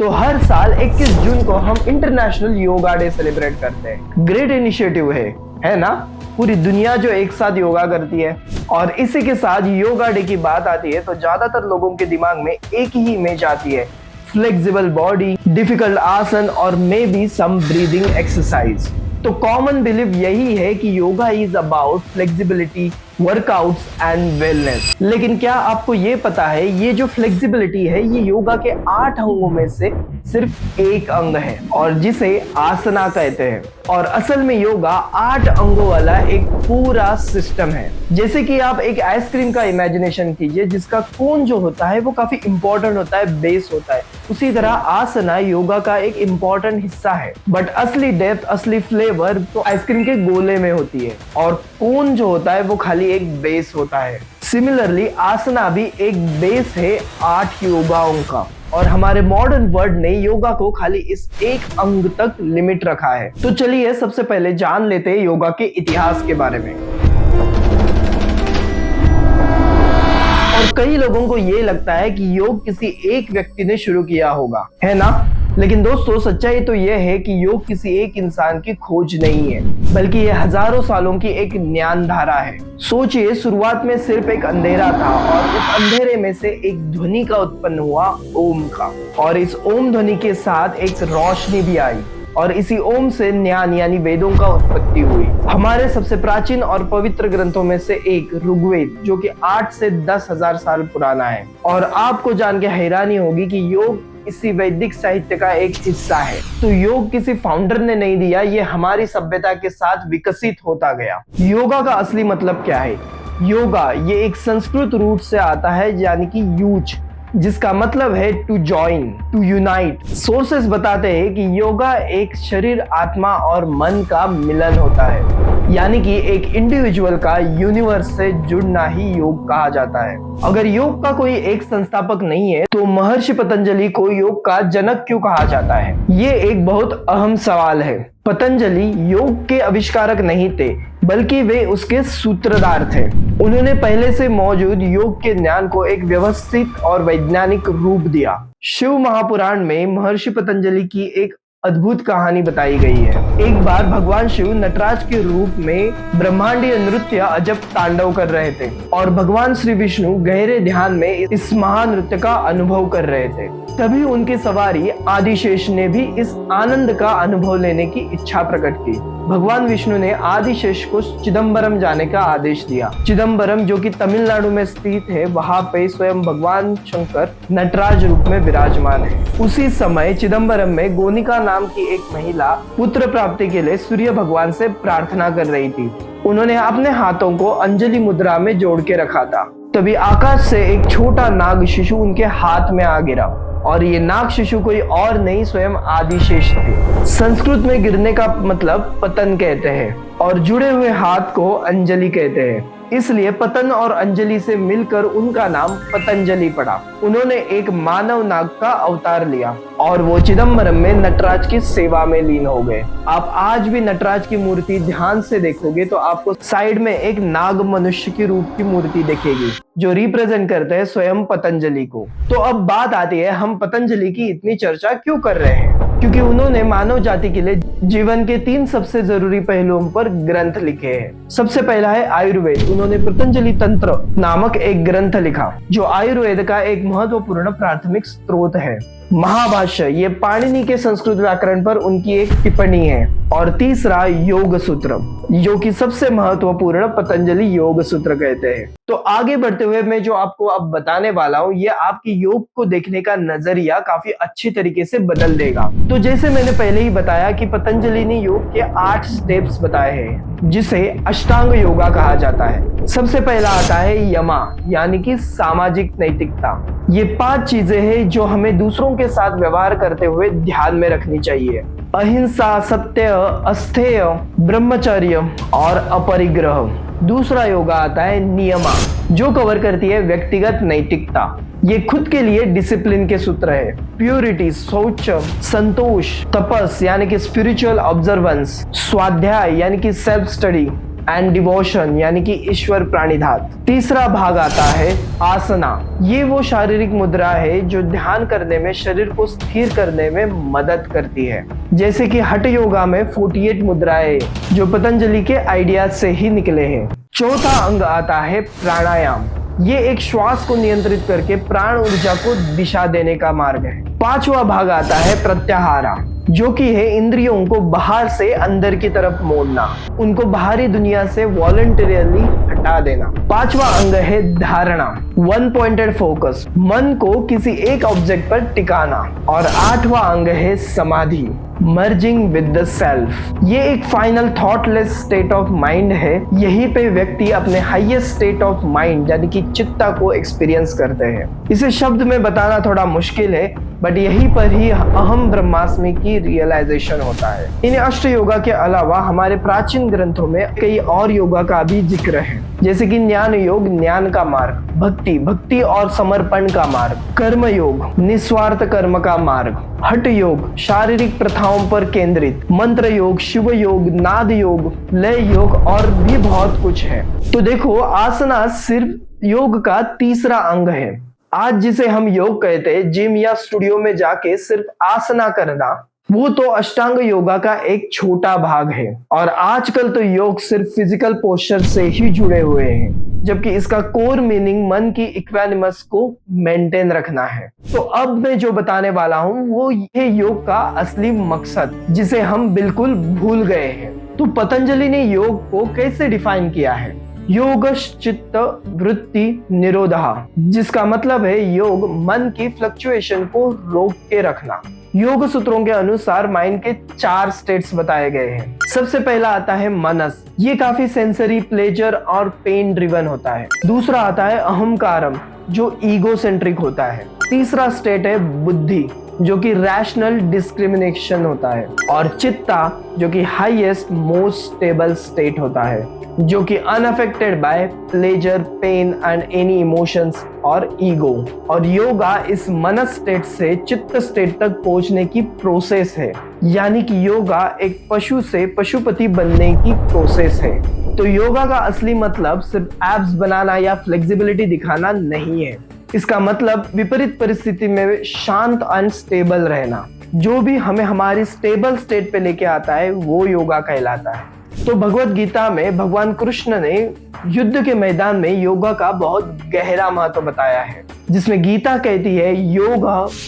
तो हर साल 21 जून को हम इंटरनेशनल योगा डे सेलिब्रेट करते हैं। ग्रेट इनिशिएटिव है ना? पूरी दुनिया जो एक साथ योगा करती है। और इसी के साथ योगा डे की बात आती है तो ज्यादातर लोगों के दिमाग में एक ही इमेज आती है, फ्लेक्सिबल बॉडी, डिफिकल्ट आसन और may be some breathing exercise. तो कॉमन बिलीव यही है कि yoga is about flexibility, workouts and wellness. लेकिन क्या आपको ये पता है, ये जो फ्लेक्सिबिलिटी है ये योगा के 8 अंगों में से सिर्फ एक अंग है और जिसे आसना कहते हैं। और असल में योगा 8 अंगों वाला एक पूरा सिस्टम है। जैसे कि आप एक आइसक्रीम का इमेजिनेशन कीजिए जिसका कोन जो होता है वो काफी इंपॉर्टेंट होता है, बेस होता है। उसी तरह आसना योगा का एक इंपॉर्टेंट हिस्सा है, बट असली डेप्थ, असली फ्लेवर तो आइसक्रीम के गोले में होती है और कोन जो होता है वो खाली एक बेस होता है। सिमिलरली आसना भी एक बेस है 8 योगाओं का। और हमारे मॉडर्न वर्ल्ड ने योगा को खाली इस एक अंग तक लिमिट रखा है। तो चलिए सबसे पहले जान लेते हैं योगा के इतिहास के बारे में। और कई लोगों को ये लगता है कि योग किसी एक व्यक्ति ने शुरू किया होगा, है ना? लेकिन दोस्तों सच्चाई तो यह है कि योग किसी एक इंसान की खोज नहीं है, बल्कि यह हजारों सालों की एक ज्ञान धारा है। सोचिए, शुरुआत में सिर्फ एक अंधेरा था और उस अंधेरे में से एक ध्वनि का उत्पन्न हुआ, ओम का। और इस ओम ध्वनि के साथ एक रोशनी भी आई और इसी ओम से ज्ञान यानी वेदों का उत्पत्ति हुई। हमारे सबसे प्राचीन और पवित्र ग्रंथों में से एक ऋग्वेद, जो कि 8 से 10,000 साल पुराना है। और आपको जान के हैरानी होगी कि योग इसी वैदिक साहित्य का एक हिस्सा है। तो योग किसी फाउंडर ने नहीं दिया, ये हमारी सभ्यता के साथ विकसित होता गया। योगा का असली मतलब क्या है? योगा ये एक संस्कृत रूट से आता है यानी कि यूज, जिसका मतलब है to join, to unite. Sources बताते हैं कि योगा एक शरीर, आत्मा और मन का मिलन होता है, यानी कि एक इंडिविजुअल का यूनिवर्स से जुड़ना ही योग कहा जाता है। अगर योग का कोई एक संस्थापक नहीं है तो महर्षि पतंजलि को योग का जनक क्यों कहा जाता है? ये एक बहुत अहम सवाल है। पतंजलि योग के आविष्कारक नहीं थे, बल्कि वे उसके सूत्रधार थे। उन्होंने पहले से मौजूद योग के ज्ञान को एक व्यवस्थित और वैज्ञानिक रूप दिया। शिव महापुराण में महर्षि पतंजलि की एक अद्भुत कहानी बताई गई है। एक बार भगवान शिव नटराज के रूप में ब्रह्मांडीय नृत्य अजब तांडव कर रहे थे और भगवान श्री विष्णु गहरे ध्यान में इस महानृत्य का अनुभव कर रहे थे। तभी उनकी सवारी आदिशेष ने भी इस आनंद का अनुभव लेने की इच्छा प्रकट की। भगवान विष्णु ने आदिशेष को चिदम्बरम जाने का आदेश दिया। चिदम्बरम जो कि तमिलनाडु में स्थित है, वहां पे स्वयं भगवान शंकर नटराज रूप में विराजमान है। उसी समय चिदम्बरम में गोनिका नाम की एक महिला पुत्र प्राप्ति के लिए सूर्य भगवान से प्रार्थना कर रही थी। उन्होंने अपने हाथों को अंजलि मुद्रा में जोड़ के रखा था। तभी आकाश से एक छोटा नाग शिशु उनके हाथ में आ गिरा और ये नाग शिशु कोई और नहीं, स्वयं आदिशेष थे। संस्कृत में गिरने का मतलब पतन कहते हैं और जुड़े हुए हाथ को अंजलि कहते हैं। इसलिए पतन और अंजलि से मिलकर उनका नाम पतंजलि पड़ा। उन्होंने एक मानव नाग का अवतार लिया और वो चिदम्बरम में नटराज की सेवा में लीन हो गए। आप आज भी नटराज की मूर्ति ध्यान से देखोगे तो आपको साइड में एक नाग मनुष्य की रूप की मूर्ति दिखेगी जो रिप्रेजेंट करते हैं स्वयं पतंजलि को। तो अब बात आती है, हम पतंजलि की इतनी चर्चा क्यों कर रहे हैं? क्योंकि उन्होंने मानव जाति के लिए जीवन के 3 सबसे जरूरी पहलुओं पर ग्रंथ लिखे हैं। सबसे पहला है आयुर्वेद। उन्होंने पतंजलि तंत्र नामक एक ग्रंथ लिखा जो आयुर्वेद का एक महत्वपूर्ण प्राथमिक स्रोत है। महाभाष्य, ये पाणिनि के संस्कृत व्याकरण पर उनकी एक टिप्पणी है। और तीसरा योग सूत्र, जो कि सबसे महत्वपूर्ण पतंजलि योग सूत्र कहते हैं। तो आगे बढ़ते हुए मैं जो आपको अब बताने वाला हूँ, ये आपकी योग को देखने का नजरिया काफी अच्छी तरीके से बदल देगा। तो जैसे मैंने पहले ही बताया कि पतंजलि ने योग के 8 स्टेप्स बताए हैं, जिसे अष्टांग योगा कहा जाता है। सबसे पहला आता है यमा, यानी कि सामाजिक नैतिकता। ये 5 चीजें हैं जो हमें दूसरों के साथ व्यवहार करते हुए ध्यान में रखनी चाहिए। अहिंसा, सत्य, अस्थेय, ब्रह्मचर्य और अपरिग्रह। दूसरा योगा आता है नियमा, जो कवर करती है व्यक्तिगत नैतिकता। ये खुद के लिए डिसिप्लिन के सूत्र है। प्योरिटी, शौच, संतोष, तपस यानी कि स्पिरिचुअल ऑब्जर्वेंस, स्वाध्याय यानी कि सेल्फ स्टडी, एंड डिवोशन यानी कि ईश्वर प्राणिधात। तीसरा भाग आता है आसना। ये वो शारीरिक मुद्रा है जो ध्यान करने में शरीर को स्थिर करने में मदद करती है, जैसे कि हठ योगा में 48 मुद्राएं जो पतंजलि के आइडियाज से ही निकले हैं। चौथा अंग आता है प्राणायाम। ये एक श्वास को नियंत्रित करके प्राण ऊर्जा को दिशा देने का मार्ग है। पांचवा भाग आता है प्रत्याहारा, जो कि है इंद्रियों को बाहर से अंदर की तरफ मोड़ना, उनको बाहरी दुनिया से वॉलंटरियली हटा देना। पांचवा अंग है धारणा, वन पॉइंटेड फोकस, मन को किसी एक ऑब्जेक्ट पर टिकाना। और आठवां अंग है समाधि, मर्जिंग विद द सेल्फ। ये एक final thoughtless state of mind है। यहीं पे व्यक्ति अपने हाईएस्ट स्टेट ऑफ माइंड यानी कि चित्ता को एक्सपीरियंस करते हैं। इसे शब्द में बताना थोड़ा मुश्किल है, बट यहीं पर ही अहम ब्रह्मास्मि की रियलाइजेशन होता है। इन अष्ट योगा के अलावा हमारे प्राचीन ग्रंथों में कई और योगा का भी जिक्र है, जैसे कि ज्ञान योग, ज्ञान का मार्ग, भक्ति और समर्पण का मार्ग, कर्म योग, निस्वार्थ कर्म का मार्ग, हठ योग, शारीरिक प्रथाओं पर केंद्रित, मंत्र योग, शिव योग, नाद योग, लय योग और भी बहुत कुछ है। तो देखो, आसना सिर्फ योग का तीसरा अंग है। आज जिसे हम योग कहते हैं, जिम या स्टूडियो में जाके सिर्फ आसना करना, वो तो अष्टांग योगा का एक छोटा भाग है। और आजकल तो योग सिर्फ फिजिकल पोस्चर से ही जुड़े हुए हैं, जबकि इसका कोर मीनिंग मन की इक्वानिमस को मेंटेन रखना है। तो अब मैं जो बताने वाला हूँ वो ये योग का असली मकसद, जिसे हम बिल्कुल भूल गए हैं। तो पतंजलि ने योग को कैसे डिफाइन किया है? योगश्चित्त वृत्ति निरोधः, जिसका मतलब है योग मन की फ्लक्चुएशन को रोक के रखना। योग सूत्रों के अनुसार माइंड के 4 स्टेट्स बताए गए हैं। सबसे पहला आता है मनस, ये काफी सेंसरी, प्लेजर और पेन ड्रिवन होता है। दूसरा आता है अहंकारम, जो ईगो सेंट्रिक होता है। तीसरा स्टेट है बुद्धि, जो कि रैशनल डिस्क्रिमिनेशन होता है। और चित्ता, जो कि हाईएस्ट मोस्ट स्टेबल स्टेट होता है, जो कि unaffected by pleasure, pain and any emotions और ईगो। और योगा इस मनस स्टेट से चित्त स्टेट तक पहुंचने की प्रोसेस है, यानी कि योगा एक पशु से पशुपति बनने की प्रोसेस है। तो योगा का असली मतलब सिर्फ एब्स बनाना या फ्लेक्सिबिलिटी दिखाना नहीं है। इसका मतलब विपरीत परिस्थिति में शांत एंड स्टेबल रहना। जो भी हमें हमारी स्टेबल स्टेट पे लेके आता है वो योगा कहलाता है। तो भगवत गीता में भगवान कृष्ण ने युद्ध के मैदान में योगा का बहुत गहरा महत्व बताया है, जिसमें गीता कहती है योग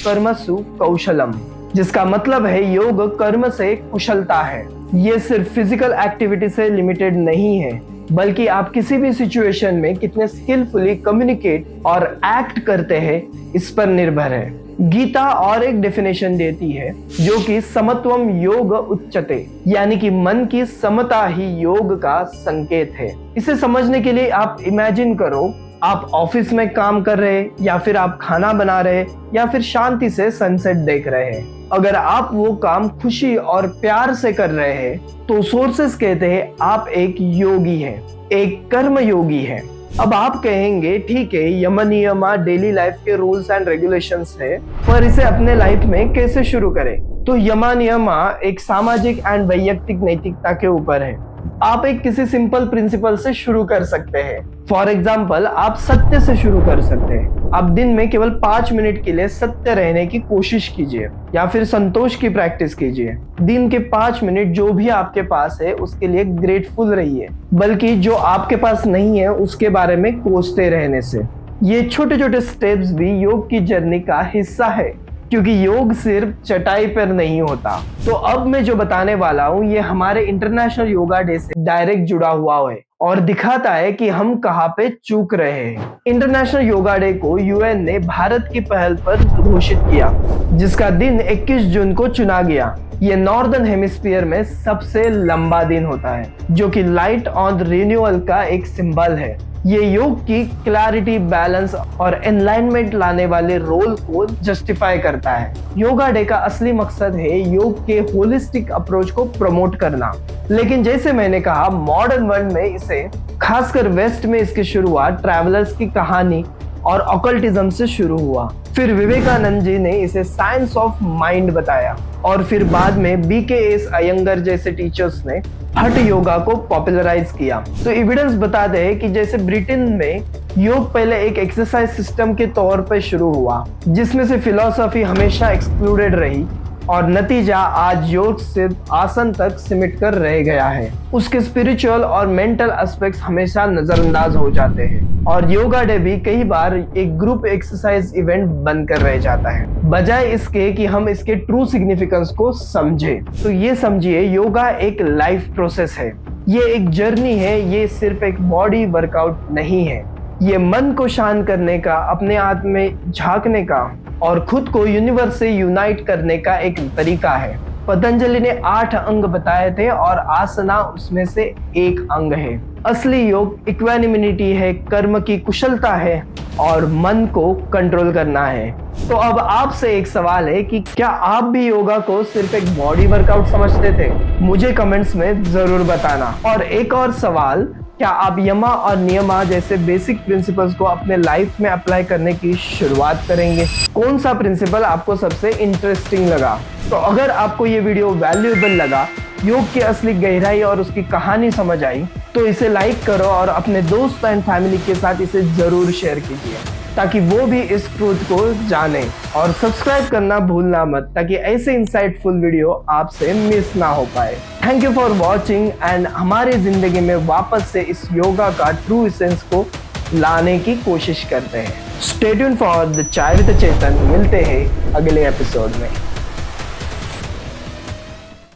कर्मसु कौशलम, जिसका मतलब है योग कर्म से कुशलता है। ये सिर्फ फिजिकल एक्टिविटी से लिमिटेड नहीं है, बल्कि आप किसी भी सिचुएशन में कितने स्किलफुली कम्युनिकेट और एक्ट करते हैं इस पर निर्भर है। गीता और एक डेफिनेशन देती है, जो कि समत्वम योग उच्चते, यानी कि मन की समता ही योग का संकेत है। इसे समझने के लिए आप इमेजिन करो, आप ऑफिस में काम कर रहे हैं, या फिर आप खाना बना रहे, या फिर शांति से सनसेट देख रहे हैं। अगर आप वो काम खुशी और प्यार से कर रहे हैं, तो सोर्सेस कहते हैं आप एक योगी हैं, एक कर्म योगी हैं। अब आप कहेंगे ठीक है, यम नियमा डेली लाइफ के रूल्स एंड रेगुलेशंस है, पर इसे अपने लाइफ में कैसे शुरू करें? तो यमा नियमा एक सामाजिक एंड वैयक्तिक नैतिकता के ऊपर है। आप एक किसी सिंपल प्रिंसिपल से शुरू कर सकते हैं। फॉर एग्जाम्पल, आप सत्य से शुरू कर सकते हैं। आप दिन में केवल 5 मिनट के लिए सत्य रहने की कोशिश कीजिए, या फिर संतोष की प्रैक्टिस कीजिए। दिन के 5 मिनट जो भी आपके पास है उसके लिए ग्रेटफुल रहिए, बल्कि जो आपके पास नहीं है उसके बारे में कोसते रहने से। ये छोटे छोटे स्टेप्स भी योग की जर्नी का हिस्सा है, क्योंकि योग सिर्फ चटाई पर नहीं होता। तो अब मैं जो बताने वाला हूँ ये हमारे इंटरनेशनल योगा डे से डायरेक्ट जुड़ा हुआ है और दिखाता है कि हम कहाँ पे चूक रहे हैं। इंटरनेशनल योगा डे को यूएन ने भारत की पहल पर घोषित किया, जिसका दिन 21 जून को चुना गया। ये नॉर्दर्न हेमिस्फीयर में सबसे लंबा दिन होता है, जो कि लाइट ऑन रिन्यूअल का एक सिंबल है। ये योग की क्लैरिटी, बैलेंस और एनलाइनमेंट लाने वाले रोल को जस्टिफाई करता है। योगा डे का असली मकसद है योग के होलिस्टिक अप्रोच को प्रमोट करना। लेकिन जैसे मैंने कहा, मॉडर्न वर्ल्ड में इसे, खासकर वेस्ट में इसकी शुरुआत ट्रैवलर्स की कहानी और ऑकल्टिज्म से शुरू हुआ। फिर विवेकानंद जी ने इसे साइंस ऑफ माइंड बताया और फिर बाद में BKS अयंगर जैसे टीचर्स ने हठ योगा को पॉपुलराइज किया। तो एविडेंस बताते हैं कि जैसे ब्रिटेन में योग पहले एक एक्सरसाइज सिस्टम के तौर पर शुरू हुआ, जिसमें से फिलॉसफी हमेशा एक्सक्लूडेड रही और नतीजा आज योग सिर्फ आसन तक सिमट कर रह गया है। उसके स्पिरिचुअल और मेंटल एस्पेक्ट्स हमेशा नजरअंदाज हो जाते हैं और योगा डे भी कई बार एक ग्रुप एक्सरसाइज इवेंट बनकर रह जाता है, बजाय इसके कि हम इसके ट्रू सिग्निफिकेंस को समझें। तो ये समझिए, योगा एक लाइफ प्रोसेस है, ये एक जर्नी है, ये सिर्फ एक बॉडी वर्कआउट नहीं है। ये मन को शांत करने का, अपने आप में झांकने का और खुद को यूनिवर्स से यूनाइट करने का एक तरीका है। पतंजलि ने 8 अंग बताए थे और आसना उसमें से एक अंग है। असली योग इक्वानिमिटी है, कर्म की कुशलता है और मन को कंट्रोल करना है। तो अब आपसे एक सवाल है कि क्या आप भी योगा को सिर्फ एक बॉडी वर्कआउट समझते थे? मुझे कमेंट्स में जरूर बताना। और एक और सवाल, क्या आप यमा और नियमा जैसे बेसिक प्रिंसिपल्स को अपने लाइफ में अप्लाई करने की शुरुआत करेंगे? कौन सा प्रिंसिपल आपको सबसे इंटरेस्टिंग लगा? तो अगर आपको ये वीडियो वैल्यूएबल लगा, योग की असली गहराई और उसकी कहानी समझ आई, तो इसे लाइक करो और अपने दोस्त एंड फैमिली के साथ इसे जरूर शेयर कीजिए ताकि वो भी इस ट्रूथ को जाने। और सब्सक्राइब करना भूलना मत ताकि ऐसे इंसाइटफुल वीडियो आपसे मिस ना हो पाए। Thank you for watching and हमारी जिंदगी में वापस से इस योगा का ट्रू एसेंस को लाने की कोशिश करते हैं। स्टे ट्यून्ड फॉर द चाय विद चेतन। मिलते हैं अगले एपिसोड में।